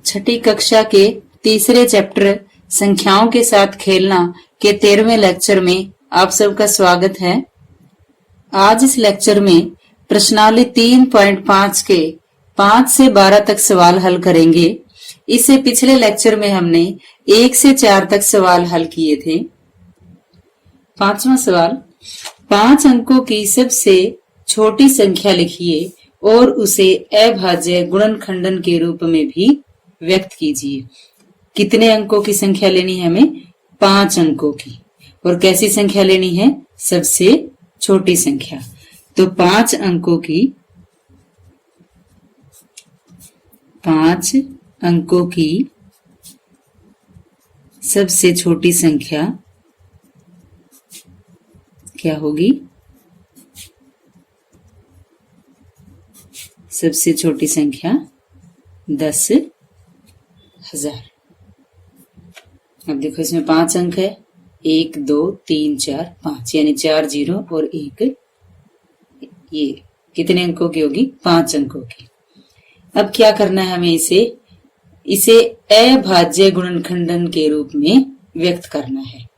छठी कक्षा के तीसरे चैप्टर संख्याओं के साथ खेलना के 13वें लेक्चर में आप सबका स्वागत है। आज इस लेक्चर में प्रश्नावली 3.5 के 5 से 12 तक सवाल हल करेंगे। इससे पिछले लेक्चर में हमने 1 से 4 तक सवाल हल किए थे। पांचवा सवाल, 5 अंकों की सबसे छोटी संख्या लिखिए और उसे अभाज्य गुणनखंडन के रूप में भी व्यक्त कीजिए। कितने अंकों की संख्या लेनी है हमें? 5 अंकों की। और कैसी संख्या लेनी है? सबसे छोटी संख्या। तो 5 अंकों की सबसे छोटी संख्या क्या होगी? सबसे छोटी संख्या 10,000। अब देखो इसमें 5 अंक है, 1 2 3 4 5, यानी 4 जीरो और 1। ये कितने अंकों की होगी? 5 अंकों की। अब क्या करना है हमें? इसे अभाज्य गुणनखंडन के रूप में व्यक्त करना है।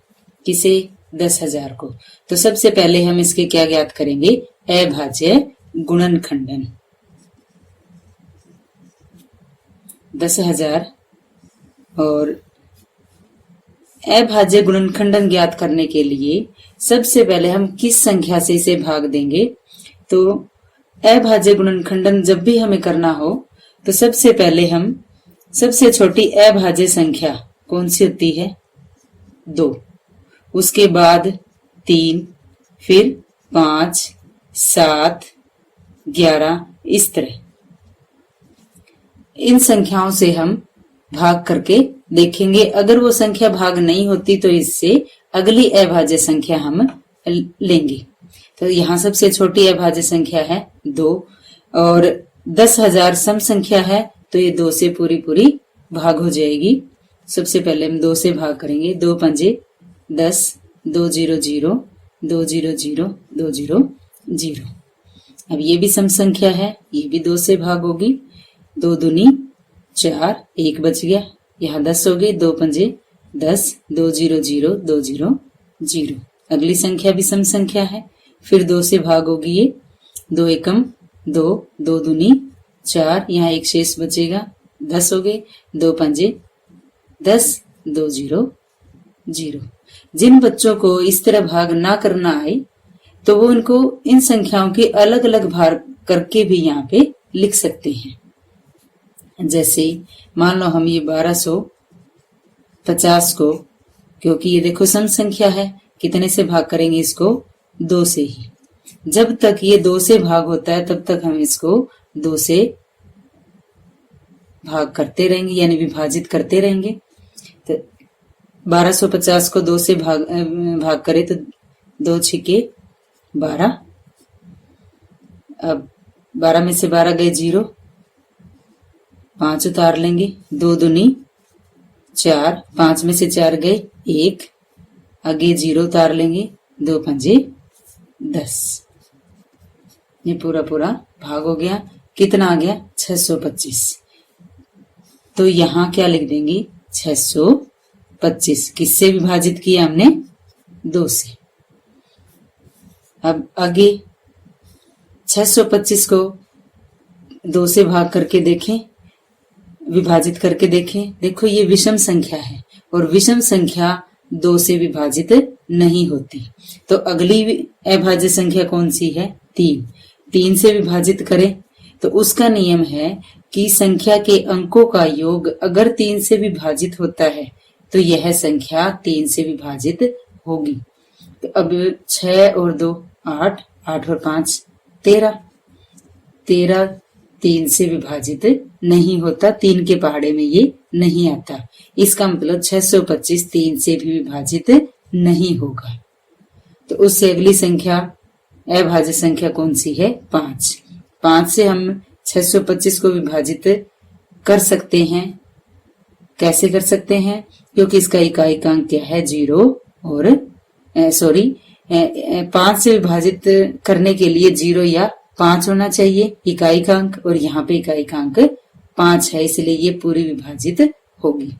किसे? 10,000 को। तो सबसे पहले हम इसके क्या ज्ञात करेंगे? अभाज्य गुणनखंडन। 10,000 और अभाज्य गुणनखंडन ज्ञात करने के लिए सबसे पहले हम किस संख्या से इसे भाग देंगे? तो अभाज्य गुणनखंडन जब भी हमें करना हो तो सबसे पहले हम सबसे छोटी अभाज्य संख्या कौन सी होती है? 2, उसके बाद 3, फिर 5, 7, 11, इस तरह इन संख्याओं से हम भाग करके देखेंगे। अगर वो संख्या भाग नहीं होती तो इससे अगली अभाज्य संख्या हम लेंगे। तो यहाँ सबसे छोटी अभाज्य संख्या है 2 और 10,000 सम संख्या है, तो ये 2 से पूरी भाग हो जाएगी। सबसे पहले हम 2 से भाग करेंगे। 2 पंजे 10, 2 0 0, 2 0 0, 2 0 0। अब ये भी सम संख्या है, ये भी 2 से भाग होगी। 2 दूनी 4, 1 बच गया, यहाँ 10 हो गई। 2 पंजे 10, 2 0 0, 2 0 0। अगली संख्या भी सम संख्या है, फिर 2 से भाग होगी ये। 2 एकम 2, 2 दूनी 4, यहाँ 1 शेष बचेगा, 10 हो गए। 2 पंजे 10, 2 0 0। जिन बच्चों को इस तरह भाग ना करना आए तो वो इनको इन संख्याओं के अलग अलग भाग करके भी यहाँ पे लिख सकते हैं। जैसे मान लो हम ये 1250 को, क्योंकि ये देखो सम संख्या है, कितने से भाग करेंगे इसको? 2 से ही। जब तक ये 2 से भाग होता है तब तक हम इसको 2 से भाग करते रहेंगे, यानी विभाजित करते रहेंगे। तो 1250 को 2 से भाग करें तो 2 छिके 12। अब 12 में से 12 गए 0, 5 उतार लेंगे। 2 दूनी 4, 5 में से 4 गए 1, आगे 0 उतार लेंगे। 2 पंजे 10। ये पूरा भाग हो गया। कितना आ गया? 625। तो यहाँ क्या लिख देंगे? 625। किससे विभाजित किया हमने? 2 से। अब आगे 625 को 2 से भाग करके देखें, विभाजित करके देखें। देखो ये विषम संख्या है और विषम संख्या 2 से विभाजित नहीं होती। तो अगली अभाज्य संख्या कौन सी है? 3। 3 से विभाजित करें तो उसका नियम है कि संख्या के अंकों का योग अगर 3 से विभाजित होता है तो यह संख्या 3 से विभाजित होगी। तो अब 6 और 2 8, 8 और 5 13। 13 3 से विभाजित नहीं होता, 3 के पहाड़े में ये नहीं आता। इसका मतलब 625 3 से भी विभाजित नहीं होगा। तो उससे अगली संख्या अभाज्य संख्या कौन सी है? 5। 5 से हम 625 को विभाजित कर सकते हैं। कैसे कर सकते हैं? क्योंकि इसका इकाई अंक क्या है? 0 और 5 से विभाजित करने के लिए 0 या 5 होना चाहिए इकाई का अंक, और यहाँ पे इकाई का अंक 5 है, इसलिए ये पूरी विभाजित होगी।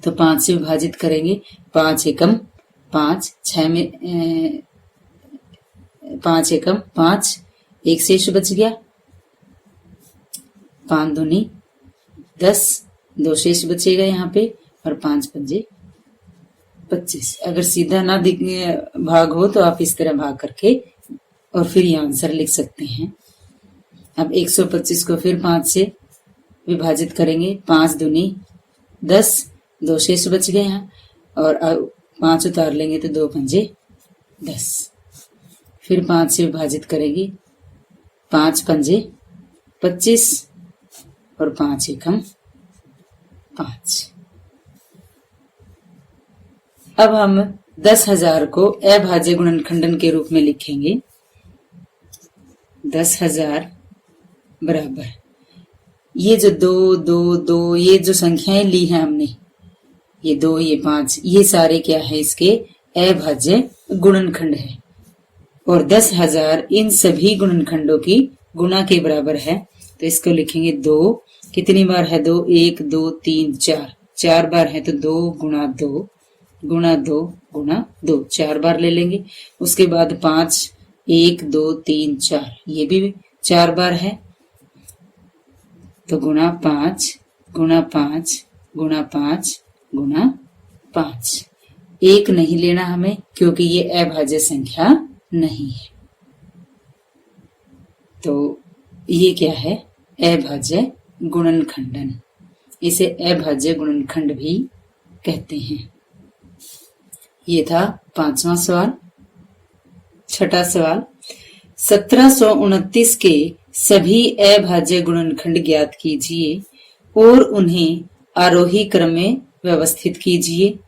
तो 5 से विभाजित करेंगे, 5 एकम 5, 6 में 5 एकम 5, एक शेष बच गया, 5 दूनी 10, 2 शेष बचेगा यहाँ पे, और 5 पंजे 25। अगर सीधा ना भाग हो तो आप इस तरह भाग करके और फिर ये आंसर लिख सकते हैं। अब 125 को फिर 5 से विभाजित करेंगे, 5 दूनी 10, 2 शेष बच गए यहाँ, और 5 उतार लेंगे तो 2 पंजे 10। फिर 5 से विभाजित करेंगे, 5 पंजे 25 और 5 एकम 5। अब हम 10,000 को अभाज्य गुणनखंडन के रूप में लिखेंगे। 10,000 बराबर ये जो 2 2 2 ये जो संख्याएं ली हैं हमने, ये 2 ये 5, ये सारे क्या है, इसके अभाज्य गुणनखंड है। और 10,000 इन सभी गुणनखंडों की गुणा के बराबर है। तो इसको लिखेंगे 2, कितनी बार है 2, 1 2 3 4, 4 बार है तो 2 गुणा 2 गुणा 2 गुणा 2, 4 बार ले लेंगे। उसके बाद 5, 1 2 3 4, ये भी 4 बार है, तो गुणा 5 गुणा 5 गुणा 5 गुणा 5। 1 नहीं लेना हमें, क्योंकि ये अभाज्य संख्या नहीं है। तो ये क्या है, अभाज्य गुणनखंडन। इसे अभाज्य गुणनखंड भी कहते हैं। ये था 5वां सवाल। 6ठा सवाल, 1729 के सभी अभाज्य गुणनखंड ज्ञात कीजिए और उन्हें आरोही क्रम में व्यवस्थित कीजिए।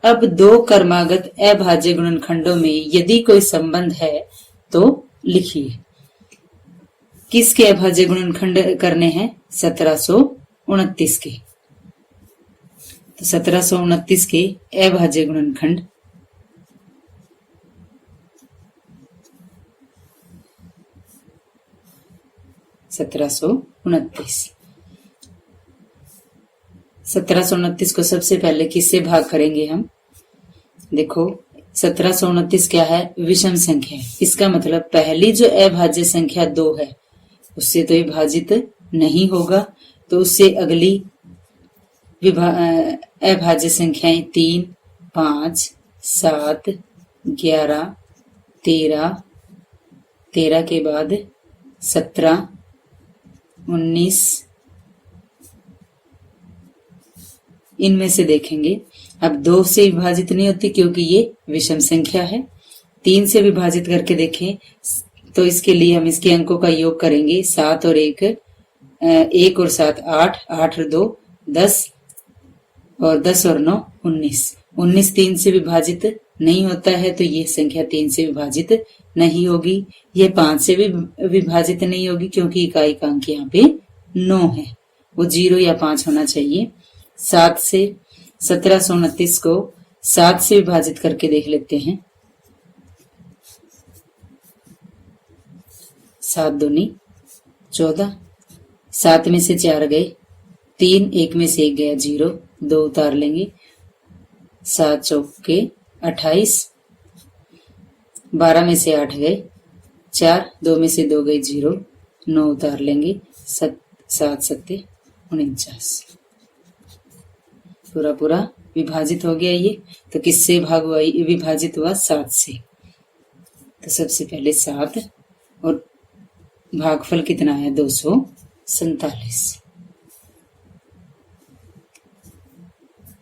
अब 2 क्रमागत अभाज्य गुणनखंडों में यदि कोई संबंध है तो लिखिए। किसके अभाज्य गुणनखंड करने हैं, 1729 के। तो 1729 के अभाज्य गुणनखंड 1729 को सबसे पहले किससे भाग करेंगे हम। देखो 1729 क्या है, विषम संख्या है। इसका मतलब पहली जो अभाज्य संख्या 2 है उससे तो विभाजित नहीं होगा, तो उससे अगली अभाज्य संख्याएं 3 5 7 11 13, 13 के बाद 17 19, इनमें से देखेंगे। अब 2 से विभाजित नहीं होती क्योंकि ये विषम संख्या है। 3 से विभाजित करके देखें तो इसके लिए हम इसके अंकों का योग करेंगे। 7 और 1, 1 और 7 8, 8 और 2 10, और 10 और 9 19। 19 3 से विभाजित नहीं होता है, तो ये संख्या 3 से विभाजित नहीं होगी। ये 5 से भी विभाजित नहीं होगी क्योंकि इकाई का अंक यहाँ पे 9 है, वो 0 या 5 होना चाहिए। 7 से 1729 को 7 से विभाजित करके देख लेते हैं। 7 दूनी 14, 7 में से 4 गए 3, 1 में से 1 गया 0, 2 उतार लेंगे। 7 चौके 28, 12 में से 8 गए 4, 2 में से 2 गए 0, 9 उतार लेंगे। 7 7 49, पूरा पूरा विभाजित हो गया ये। तो किससे भाग हुआ, विभाजित हुआ 7 से। तो सबसे पहले 7 और भागफल कितना है 247।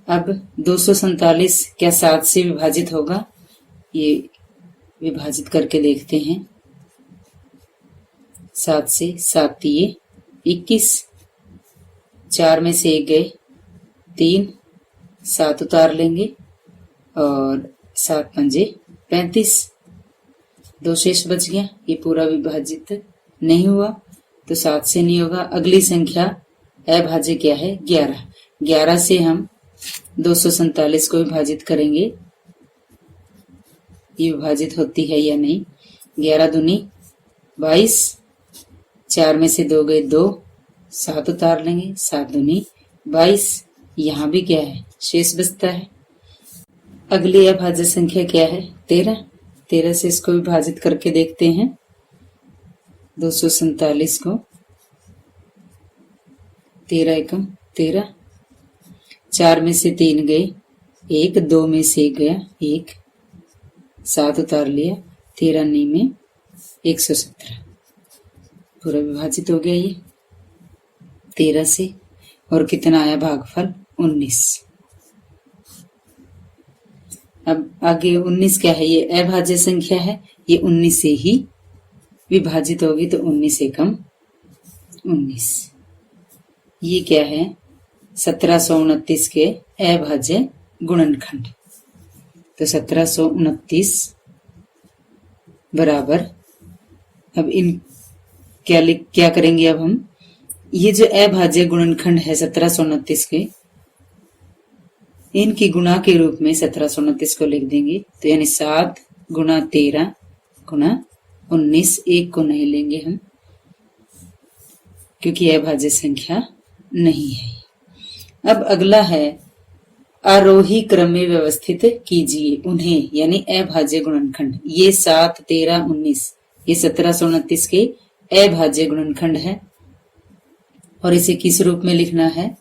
अब 247 क्या 7 से विभाजित होगा, ये विभाजित करके देखते हैं। 7 से 7 दिए 21, 4 में से 1 गए 3, 7 उतार लेंगे और 7 पंजे 35, 2 शेष बच गया। ये पूरा विभाजित नहीं हुआ तो 7 से नहीं होगा। अगली संख्या अभाज्य क्या है 11। 11 से हम 247 को विभाजित करेंगे, ये विभाजित होती है या नहीं। 11 दूनी 22, 4 में से 2 गए 2, 7 उतार लेंगे, 7 दूनी 22। यहाँ भी क्या है, शेष बचता है। अगली अभाज्य संख्या क्या है, 13। 13 से इसको विभाजित करके देखते हैं। 247 को 13 एकम 13, 4 में से 3 गए, 1, 2 में से 1 गया, 1, 7 उतार लिया, 13 नी में 117, पूरा विभाजित हो गया ये 13 से। और कितना आया भागफल, 19। अब आगे 19 क्या है, ये अभाज्य संख्या है, ये 19 से ही विभाजित होगी, तो 19 एकम 19। ये क्या है, 1729 के अभाज्य गुणनखंड। तो 1729 बराबर, अब इन क्या करेंगे, अब हम ये जो अभाज्य गुणनखंड है 1729 के, इनकी गुणा के रूप में 1729 को लिख देंगे। तो यानी 7 गुणा 13 गुणा 19, 1 को नहीं लेंगे हम क्योंकि अभाज्य संख्या नहीं है। अब अगला है, आरोही क्रम में व्यवस्थित कीजिए उन्हें, यानी अभाज्य गुणनखंड। ये 7, 13, 19 ये 1729 के अभाज्य गुणनखंड है और इसे किस रूप में लिखना है,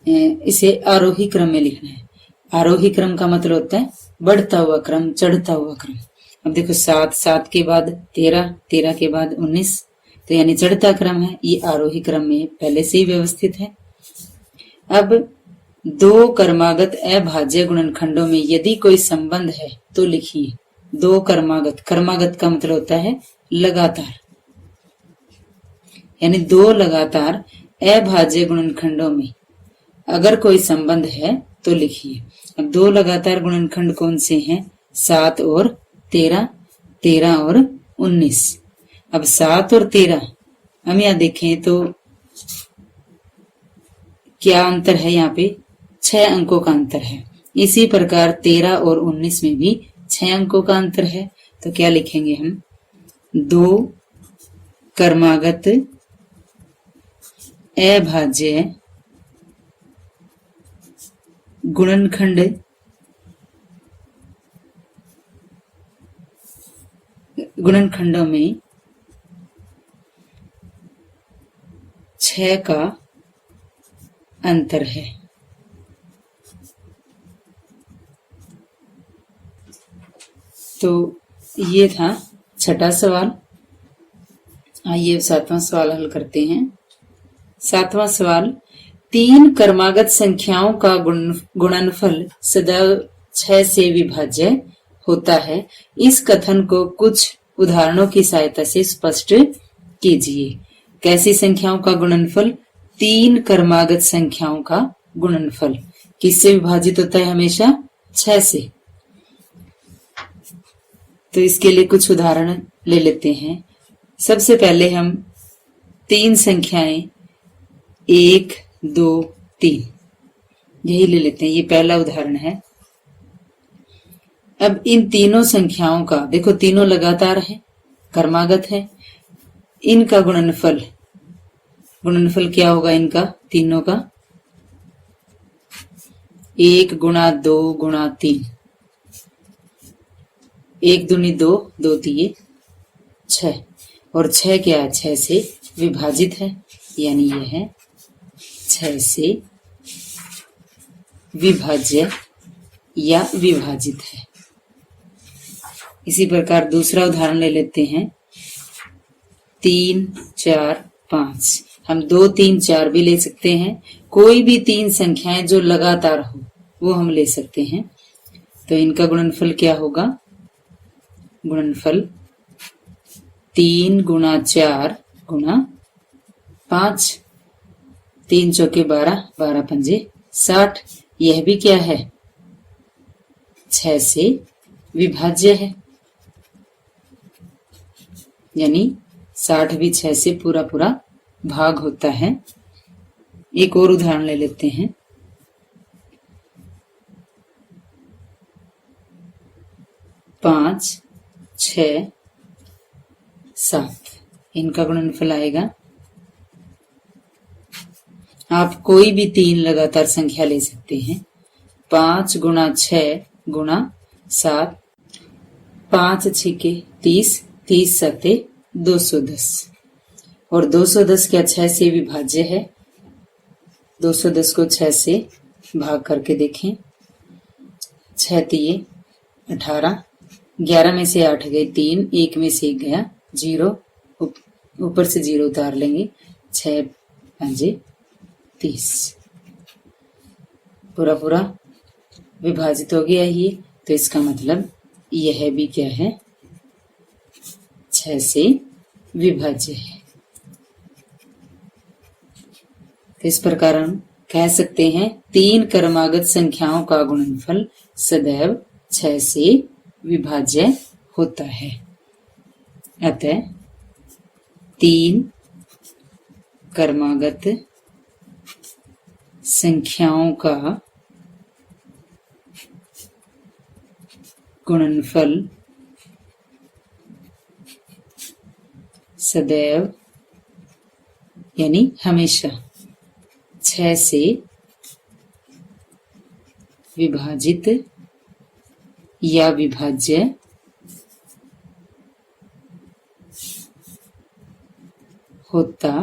इसे आरोही क्रम में लिखना है। आरोही क्रम का मतलब होता है बढ़ता हुआ क्रम, चढ़ता हुआ क्रम। अब देखो 7, 7 के बाद 13, 13 के बाद 19, तो यानी चढ़ता क्रम है, ये आरोही क्रम में पहले से ही व्यवस्थित है। अब 2 क्रमागत अभाज्य गुणनखंडों में यदि कोई संबंध है तो लिखिए। 2 क्रमागत, क्रमागत का मतलब होता है लगातार, यानी 2 लगातार अभाज्य गुणनखंडों में अगर कोई संबंध है तो लिखिए। अब 2 लगातार गुणनखंड कौन से हैं, 7 और 13, 13 और 19। अब 7 और 13 हम यहाँ देखें तो क्या अंतर है, यहाँ पे 6 अंकों का अंतर है। इसी प्रकार 13 और 19 में भी 6 अंकों का अंतर है। तो क्या लिखेंगे हम, 2 क्रमागत अभाज्य गुणनखंड गुणनखंडों में 6 का अंतर है। तो ये था छठा सवाल। आइए 7वां सवाल हल करते हैं। 7वां सवाल, 3 क्रमागत संख्याओं का गुणनफल सदैव 6 से विभाज्य होता है। इस कथन को कुछ उदाहरणों की सहायता से स्पष्ट कीजिए। कैसी संख्याओं का गुणनफल, 3 क्रमागत संख्याओं का गुणनफल किससे विभाजित होता है, हमेशा 6 से। तो इसके लिए कुछ उदाहरण ले लेते हैं। सबसे पहले हम 3 संख्याएं 1, 2, 3 यही ले लेते हैं। ये पहला उदाहरण है। अब इन तीनों संख्याओं का देखो, तीनों लगातार है, क्रमागत है। इनका गुणनफल क्या होगा इनका, तीनों का 1 गुणा 2 गुणा 3, 1 दूनी 2, 2 तिये 6, और 6 क्या है, 6 से विभाजित है, यानी यह है 6 से विभाज्य या विभाजित है। इसी प्रकार दूसरा उदाहरण ले लेते हैं। 3, 4, 5। हम 2, 3, 4 भी ले सकते हैं। कोई भी 3 संख्याएं जो लगातार हो वो हम ले सकते हैं। तो इनका गुणनफल क्या होगा, गुणनफल 3 गुणा 4 गुणा 5, 3 चौके 12, 12 पंजे 60। यह भी क्या है, 6 से विभाज्य है, यानी 60 भी 6 से पूरा पूरा भाग होता है। एक और उदाहरण ले लेते हैं। 5, 6, 7 इनका गुणनफल आएगा आप कोई भी 3 लगातार संख्या ले सकते हैं। 5 गुणा 6 गुणा 7, 5 छिके 30, 30 सते 210 और 210 क्या 6 से विभाज्य है। 210 को 6 से भाग करके देखें। 6 तिये 18, 11 में से 8 गए 3, 1 में से 1 गया 0, ऊपर से 0 उतार लेंगे। 6 5 30 पूरा पूरा विभाजित हो गया ये। तो इसका मतलब यह भी क्या है, 6 से विभाज्य है। तो इस प्रकार हम कह सकते हैं 3 क्रमागत संख्याओं का गुणनफल सदैव 6 से विभाज्य होता है। अतः 3 क्रमागत संख्याओं का गुणनफल सदैव यानी हमेशा 6 से विभाजित या विभाज्य होता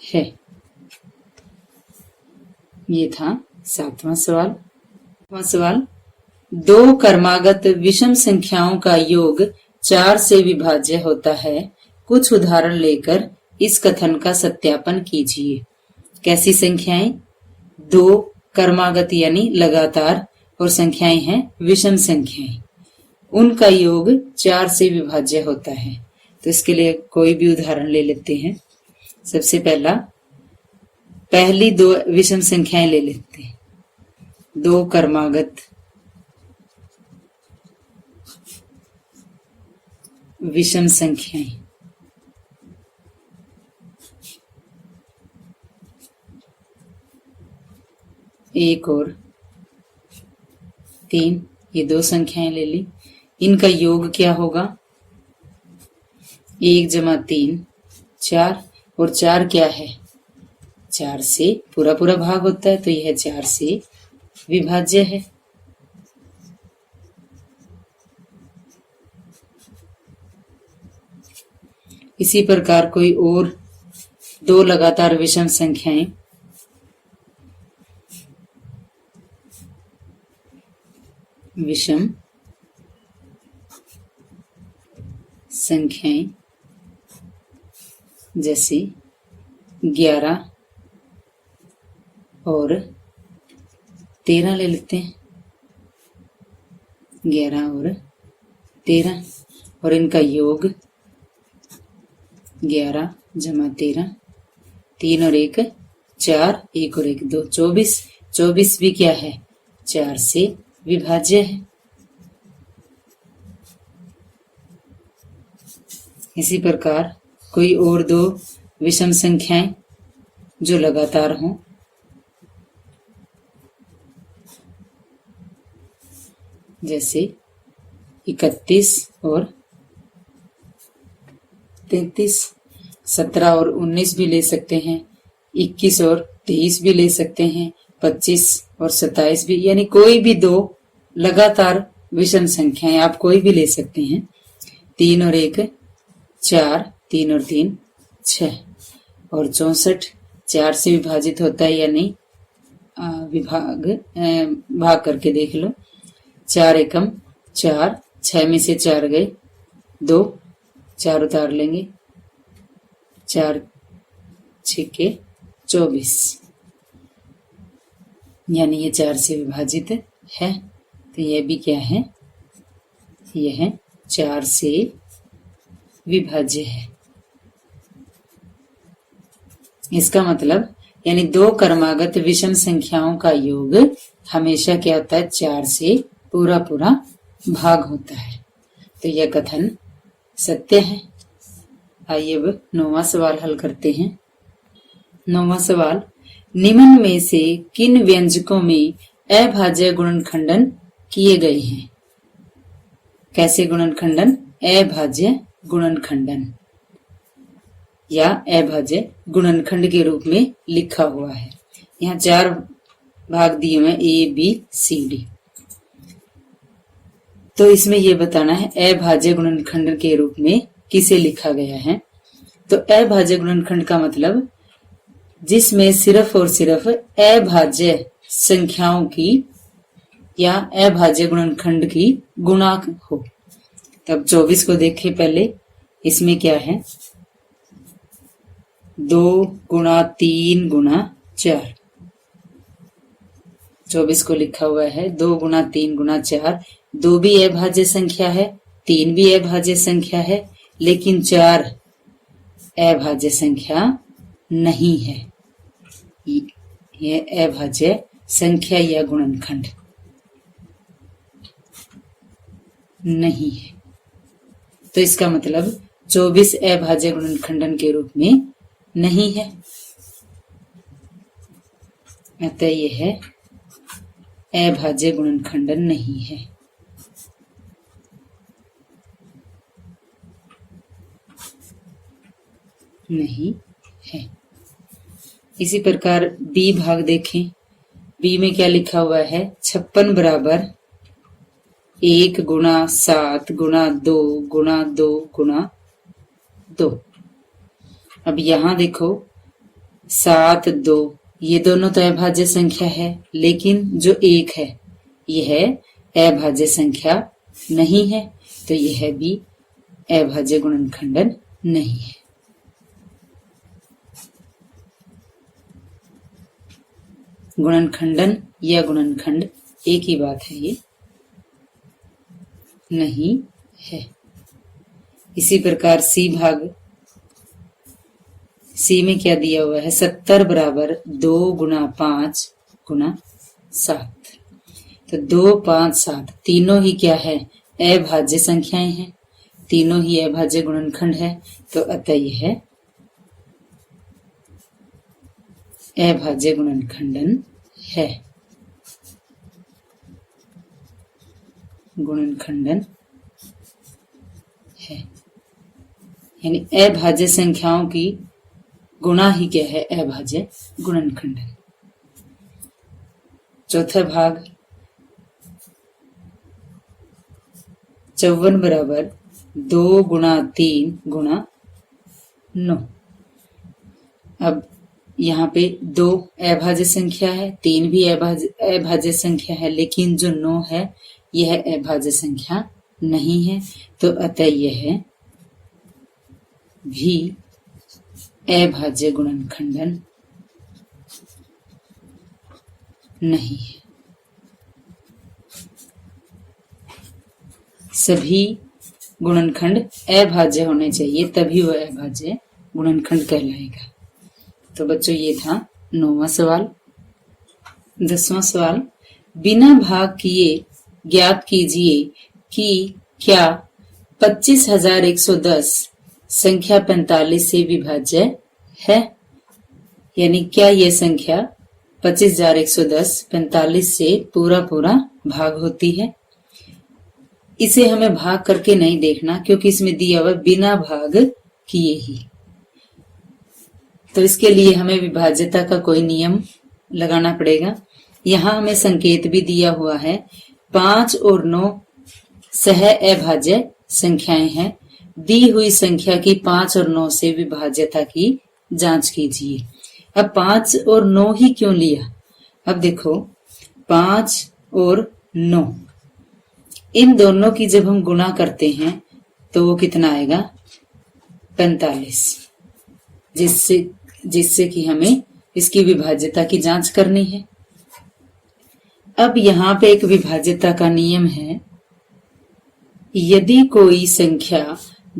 है। ये था 7वां सवाल। 8वां सवाल, 2 क्रमागत विषम संख्याओं का योग 4 से विभाज्य होता है। कुछ उदाहरण लेकर इस कथन का सत्यापन कीजिए। कैसी संख्याएं? 2 क्रमागत यानी लगातार और संख्याएं हैं विषम संख्याएं, उनका योग 4 से विभाज्य होता है। तो इसके लिए कोई भी उदाहरण ले लेते हैं। सबसे पहली 2 विषम संख्याएं ले लेते हैं। 2 क्रमागत विषम संख्याएं, एक और 3, ये 2 संख्याएं ले ली। इनका योग क्या होगा? 1 जमा 3 4, और 4 क्या है? 4 से पूरा पूरा भाग होता है, तो यह 4 से विभाज्य है। इसी प्रकार कोई और 2 लगातार विषम संख्याएं, विषम संख्याएं जैसे 11 और 13 ले लेते हैं। 11 और 13 और इनका योग 11 जमा 13, 3 और 1 4, 1 और 1 2, 24। 24 भी क्या है? 4 से विभाज्य है। इसी प्रकार कोई और 2 विषम संख्याएं जो लगातार हों, जैसे 31 और 33, 17 और 19 भी ले सकते हैं, 21 और 23 भी ले सकते हैं, 25 और 27 भी, यानी कोई भी 2 लगातार विषम संख्याएं आप कोई भी ले सकते हैं। 3 और 1 4, 3 और 3 6 और 64 4 से विभाजित होता है या नहीं? भाग करके देख लो। 4 एकम 4, 6 में से 4 गए 2, 4 उतार लेंगे। 4 छिके 24, यानी ये 4 से विभाजित है। तो यह भी क्या है? यह 4 से विभाज्य है। इसका मतलब यानी 2 क्रमागत विषम संख्याओं का योग हमेशा क्या होता है? 4 से पूरा पूरा भाग होता है। तो यह कथन सत्य है। आइए अब 9वां सवाल हल करते हैं। 9वां सवाल, निम्न में से किन व्यंजकों में अभाज्य गुणनखंडन किए गए हैं? कैसे गुणनखंडन? अभाज्य गुणनखंडन। या अभाज्य गुणनखंड के रूप में लिखा हुआ है। यहाँ 4 भाग दिए हुए A, B, C, D। तो इसमें यह बताना है अभाज्य गुणनखंड के रूप में किसे लिखा गया है। तो अभाज्य गुणनखंड का मतलब जिसमें सिर्फ और सिर्फ अभाज्य संख्याओं की या अभाज्य गुणनखंड की गुणा हो। तब 24 को देखें पहले, इसमें क्या है 2 गुणा 3 गुणा 4। 24 को लिखा हुआ है 2 गुणा 3 गुणा 4। 2 भी अभाज्य संख्या है, 3 भी अभाज्य संख्या है, लेकिन 4 अभाज्य संख्या नहीं है। यह अभाज्य संख्या या गुणनखंड नहीं है। तो इसका मतलब 24 अभाज्य गुणनखंडन के रूप में नहीं है। अतः यह अभाज्य गुणनखंडन नहीं है। नहीं है। इसी प्रकार बी भाग देखें। बी में क्या लिखा हुआ है 56 बराबर 1 गुणा 7 गुणा 2 गुणा 2 गुणा 2। अब यहां देखो 7 2 ये दोनों तो अभाज्य संख्या है, लेकिन जो 1 है यह अभाज्य संख्या नहीं है। तो यह भी अभाज्य गुणनखंडन नहीं है। गुणनखंडन या गुणनखंड एक ही बात है, ये नहीं है। इसी प्रकार सी भाग। सी में क्या दिया हुआ है 70 बराबर 2 गुणा 5 गुणा 7। तो 2 5 7 तीनों ही क्या है अभाज्य संख्याएं हैं, तीनों ही अभाज्य गुणनखंड है। तो अतः यह अभाज्य गुणनखंडन है। गुणनखंडन है, यानी अभाज्य संख्याओं की गुणा ही क्या है अभाज्य गुणनखंडन। चौथा भाग 54 बराबर 2 गुणा 3 गुणा 9। अब यहाँ पे 2 अभाज्य संख्या है, 3 भी अभाज्य संख्या है, लेकिन जो 9 है यह अभाज्य संख्या नहीं है। तो अतः यह भी अभाज्य गुणनखंडन नहीं है। सभी गुणनखंड अभाज्य होने चाहिए, तभी वह अभाज्य गुणनखंड कहलाएगा। तो बच्चों ये था 9वां सवाल। 10वां सवाल, बिना भाग किए ज्ञात कीजिए कि क्या 25,110 संख्या 45 से विभाज्य है। यानी क्या यह संख्या 25,110 45 से पूरा भाग होती है। इसे हमें भाग करके नहीं देखना, क्योंकि इसमें दिया हुआ बिना भाग किए ही। तो इसके लिए हमें विभाज्यता का कोई नियम लगाना पड़ेगा। यहाँ हमें संकेत भी दिया हुआ है 5 और 9 सह अभाज्य संख्याएं हैं। दी हुई संख्या की 5 और 9 से विभाज्यता की जांच कीजिए। अब 5 और 9 ही क्यों लिया? अब देखो 5 और 9 इन दोनों की जब हम गुणा करते हैं तो वो कितना आएगा 45, जिससे कि हमें इसकी विभाज्यता की जांच करनी है। अब यहाँ पे एक विभाज्यता का नियम है, यदि कोई संख्या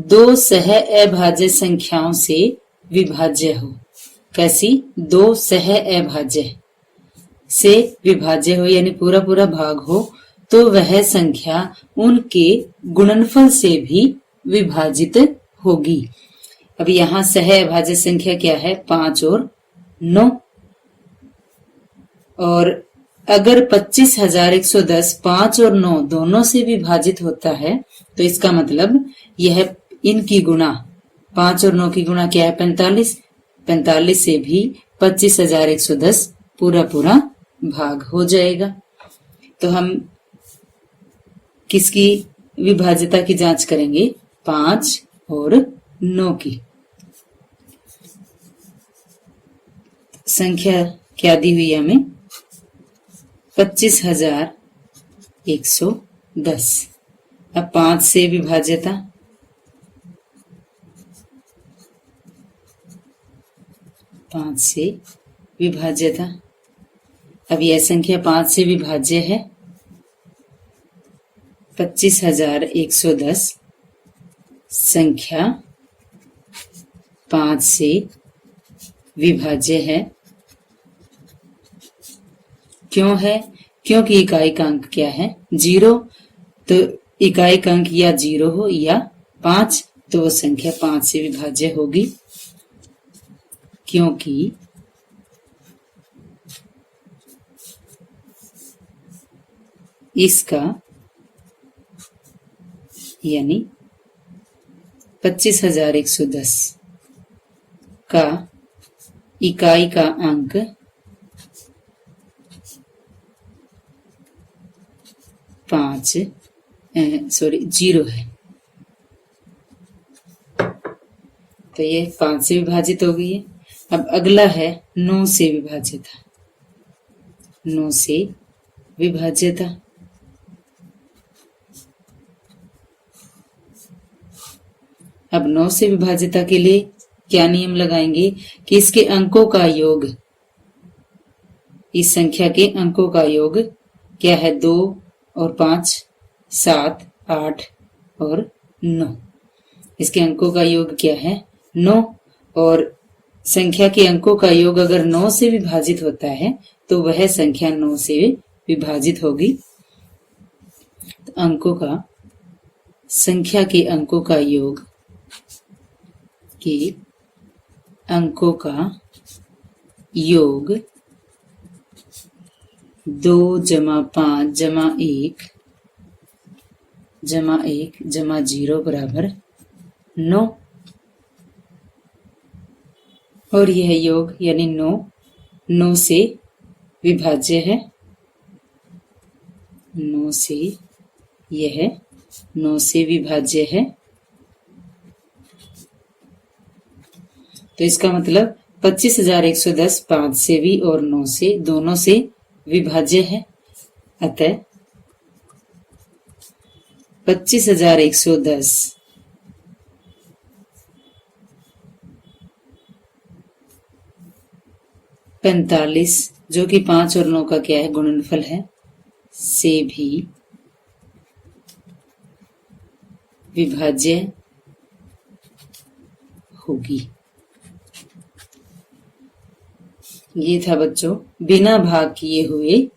2 सह अभाज्य संख्याओं से विभाज्य हो। कैसी? 2 सह अभाज्य से विभाज्य हो, यानी पूरा भाग हो, तो वह संख्या उनके गुणनफल से भी विभाजित होगी। अब यहाँ सह अभाज्य संख्या क्या है 5 और 9। और अगर 25,110 5 और 9 दोनों से विभाजित होता है तो इसका मतलब यह इनकी गुणा 5 और 9 की गुणा क्या है 45। 45 से भी 25,110 पूरा पूरा भाग हो जाएगा। तो हम किसकी विभाज्यता की जांच करेंगे 5 और 9 की। संख्या क्या दी हुई है हमें 25,110। अब 5 से विभाज्यता 5 से विभाज्यता। अब यह संख्या 5 से विभाज्य है 25,110 संख्या 5 से विभाज्य है। क्यों है? क्योंकि इकाई का अंक क्या है 0। तो इकाई का अंक या 0 हो या 5 तो वो संख्या 5 से विभाज्य होगी, क्योंकि इसका यानी 25,110 का इकाई का अंक 0 है। तो ये 5 से विभाजित हो गई है। अब अगला है 9 से विभाज्यता। 9 से विभाज्यता अब 9 से विभाज्यता के लिए क्या नियम लगाएंगे कि इसके अंकों का योग, इस संख्या के अंकों का योग क्या है 2 और 5, 7, 8 और 9। इसके अंकों का योग क्या है 9, और संख्या के अंकों का योग अगर 9 से विभाजित होता है तो वह संख्या 9 से विभाजित होगी। तो अंकों का, संख्या के अंकों का योग के अंकों का योग 2 + 5 + 1 + 1 + 0 बराबर 9। और यह योग यानी 9 से विभाज्य है। 9 से यह 9 से विभाज्य है। तो इसका मतलब 25,110 5 से भी और 9 से दोनों से विभाज्य है। अतः 25,110 45 जो कि 5 और 9 का क्या है गुणनफल है, से भी विभाज्य होगी। ये था बच्चों बिना भाग किए हुए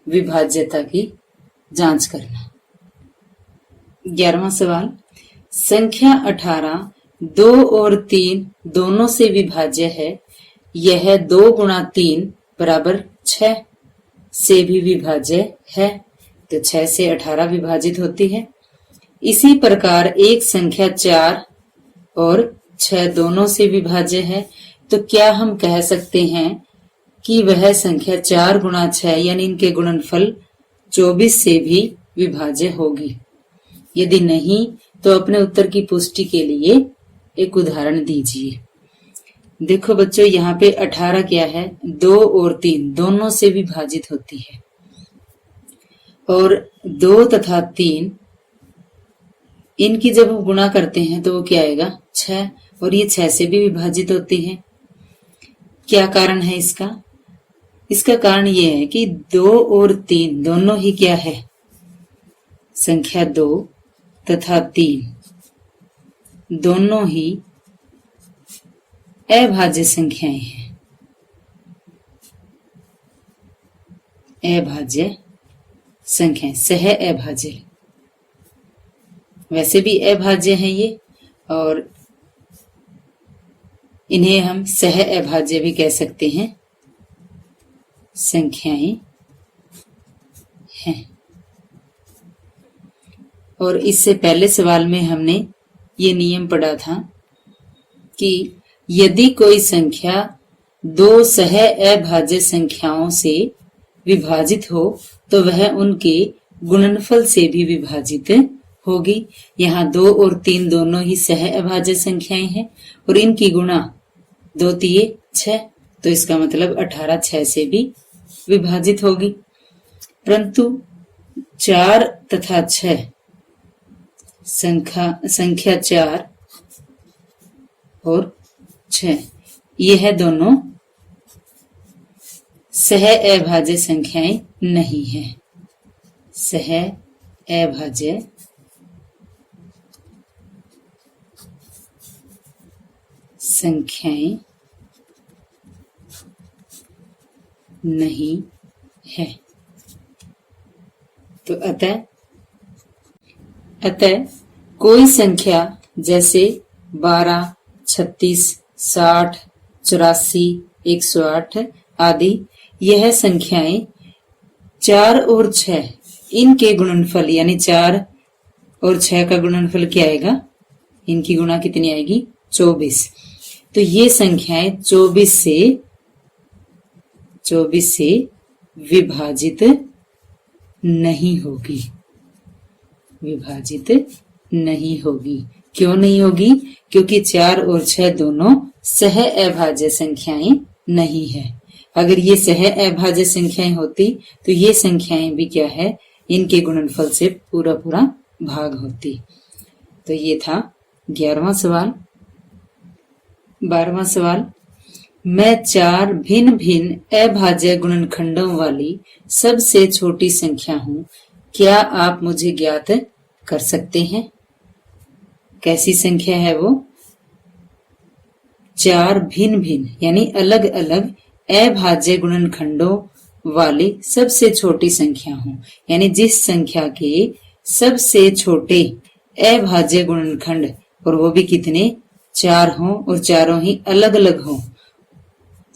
विभाज्यता की जांच करना। 11वां सवाल, संख्या 18 2 और 3 दोनों से विभाज्य है। यह 2 × 3 बराबर 6 से भी विभाज्य है। तो 6 से 18 विभाजित होती है। इसी प्रकार एक संख्या 4 और 6 दोनों से विभाज्य है। तो क्या हम कह सकते हैं कि वह संख्या 4 × 6 यानी इनके गुणनफल 24 से भी विभाज्य होगी? यदि नहीं तो अपने उत्तर की पुष्टि के लिए एक उदाहरण दीजिए। देखो बच्चों यहाँ पे 18 क्या है 2 और 3 दोनों से विभाजित होती है, और 2 तथा 3 इनकी जब हम गुणा करते हैं तो वो क्या आएगा 6, और ये 6 से भी विभाजित होती है। क्या कारण है इसका? इसका कारण ये है कि 2 और 3 दोनों ही क्या है, संख्या 2 तथा 3 दोनों ही अभाज्य संख्याएं हैं। अभाज्य संख्याएं, सह अभाज्य, वैसे भी अभाज्य हैं ये, और इन्हें हम सह अभाज्य भी कह सकते हैं, संख्याएं हैं। और इससे पहले सवाल में हमने ये नियम पढ़ा था कि यदि कोई संख्या दो सह अभाज्य संख्याओं से विभाजित हो तो वह उनके गुणनफल से भी विभाजित होगी। यहाँ 2 और 3 दोनों ही सह अभाज्य संख्याएं हैं और इनकी गुणा 2 तिये 6, तो इसका मतलब 18 6 से भी विभाजित होगी। परंतु 4 तथा 6 संख्या 4 और 6 यह दोनों सह अभाज्य संख्याएं नहीं है। सह अभाज्य संख्याएं नहीं है। तो अतः कोई संख्या जैसे 12, 36, 60, 84, 108 आदि, यह संख्याएं 4 और 6 इनके गुणनफल यानी 4 और 6 का गुणनफल क्या आएगा, इनकी गुणा कितनी आएगी 24। तो ये संख्याएं 24 से विभाजित नहीं होगी। विभाजित नहीं होगी। क्यों नहीं होगी? क्योंकि 4 और 6 दोनों सह अभाज्य संख्याएं नहीं है। अगर ये सह अभाज्य संख्याएं होती तो ये संख्याएं भी क्या है, इनके गुणनफल से पूरा पूरा भाग होती। तो ये था 11वां सवाल। 12वां सवाल, मैं 4 भिन्न भिन्न अभाज्य गुणनखंडों वाली सबसे छोटी संख्या हूं, क्या आप मुझे ज्ञात कर सकते हैं? कैसी संख्या है वो? 4 भिन्न भिन्न यानी अलग अलग अभाज्य गुणनखंडों वाली सबसे छोटी संख्या हूं, यानी जिस संख्या के सबसे छोटे अभाज्य गुणनखंड और वो भी कितने 4 हों और चारों ही अलग अलग हों,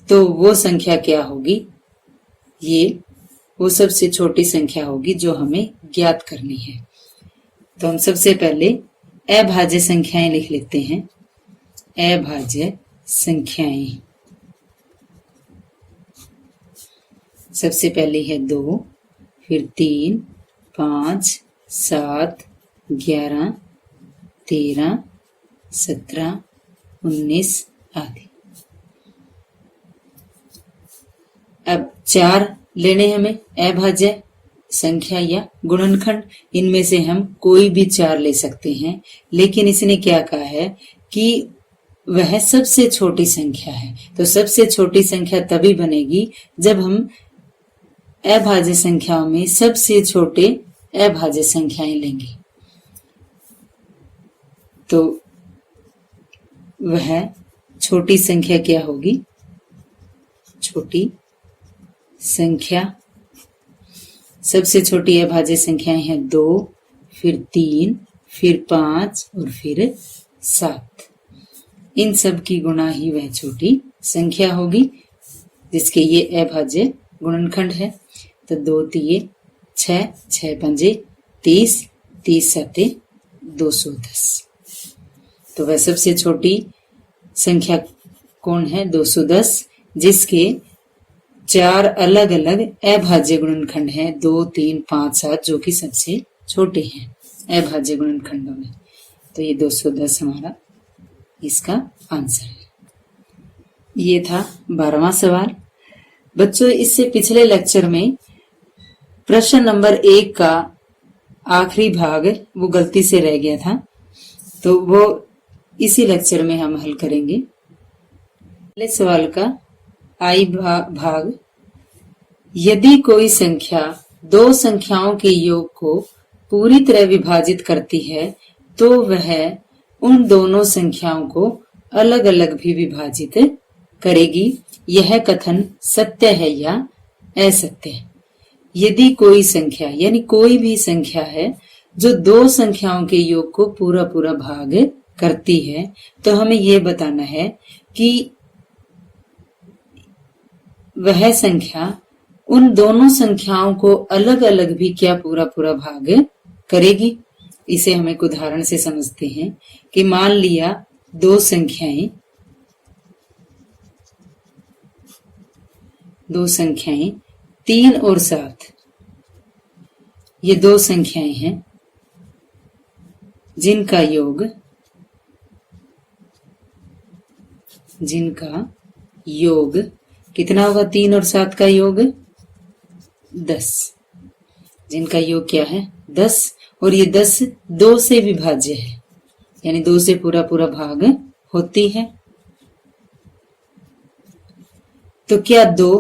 तो वो संख्या क्या होगी? ये वो सबसे छोटी संख्या होगी जो हमें ज्ञात करनी है। तो हम सबसे पहले अभाज्य संख्याएं लिख लेते हैं। अभाज्य संख्याएं सबसे पहले है 2, फिर 3, 5, 7, 11, 13, 17, 19 आदि। अब 4 लेने हमें अभाज्य संख्या या गुणनखंड, इनमें से हम कोई भी 4 ले सकते हैं, लेकिन इसने क्या कहा है कि वह सबसे छोटी संख्या है। तो सबसे छोटी संख्या तभी बनेगी जब हम अभाज्य संख्याओं में सबसे छोटे अभाज्य संख्याएं लेंगे। तो वह छोटी संख्या क्या होगी? छोटी संख्या, सबसे छोटी अभाज्य संख्याएं हैं 2, फिर 3, फिर 5 और फिर 7। इन सब की गुणा ही वह छोटी संख्या होगी जिसके ये अभाज्य गुणनखंड है। तो 2 तिये 6, 6 पंजे 30, 30 सते 210। तो वह सबसे छोटी संख्या कौन है? 210, जिसके 4 अलग अलग अभाज्य गुणनखंड हैं, 2, 3, 5, 7, जो कि सबसे छोटे हैं अभाज्य गुणनखंडों में। तो ये 210 हमारा इसका आंसर है। ये था 12वां सवाल। बच्चों, इससे पिछले लेक्चर में प्रश्न नंबर 1 का आखिरी भाग वो गलती से रह गया था, तो वो इसी लेक्चर में हम हल करेंगे। पहले सवाल का आई भाग, यदि कोई संख्या 2 संख्याओं के योग को पूरी तरह विभाजित करती है तो वह उन दोनों संख्याओं को अलग अलग भी विभाजित करेगी। यह कथन सत्य है या असत्य है? यदि कोई संख्या यानी कोई भी संख्या है जो 2 संख्याओं के योग को पूरा पूरा भाग करती है, तो हमें यह बताना है कि वह संख्या उन दोनों संख्याओं को अलग अलग भी क्या पूरा पूरा भाग करेगी। इसे हम एक उदाहरण से समझते हैं कि मान लिया 2 संख्याएं दो संख्याएं 3 और 7, ये दो संख्याएं हैं जिनका योग कितना होगा? 3 और 7 का योग 10, जिनका योग क्या है? 10, और ये 10 2 से विभाज्य है, यानी 2 से पूरा पूरा भाग होती है। तो क्या 2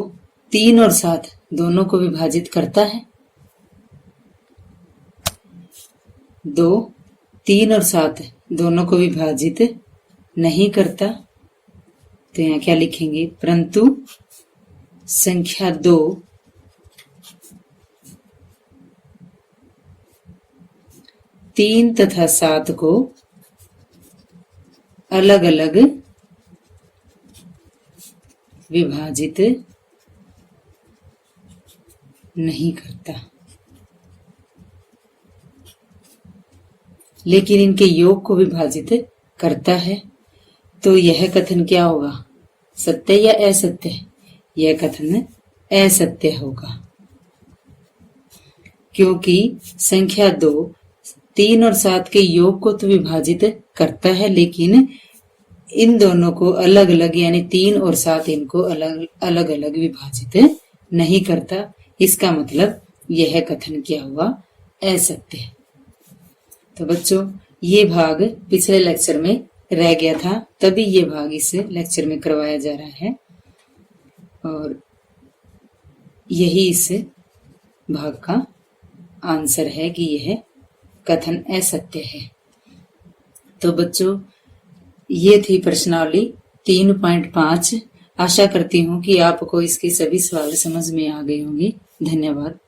3 और 7 दोनों को विभाजित करता है? 2 3 और 7 दोनों को विभाजित नहीं करता। तो यहाँ क्या लिखेंगे? परंतु संख्या 2 3 तथा 7 को अलग अलग विभाजित नहीं करता, लेकिन इनके योग को विभाजित करता है। तो यह कथन क्या होगा? सत्य या असत्य? यह कथन असत्य होगा, क्योंकि संख्या 2 3 और 7 के योग को तो विभाजित करता है, लेकिन इन दोनों को अलग अलग, यानी 3 और 7 इनको अलग अलग विभाजित नहीं करता। इसका मतलब यह कथन क्या हुआ? असत्य। तो बच्चों, ये भाग पिछले लेक्चर में रह गया था, तभी ये भाग इस लेक्चर में करवाया जा रहा है, और यही इस भाग का आंसर है कि यह कथन असत्य है। तो बच्चों, ये थी प्रश्नावली 3.5। आशा करती हूँ कि आपको इसके सभी सवाल समझ में आ गए होंगे। धन्यवाद।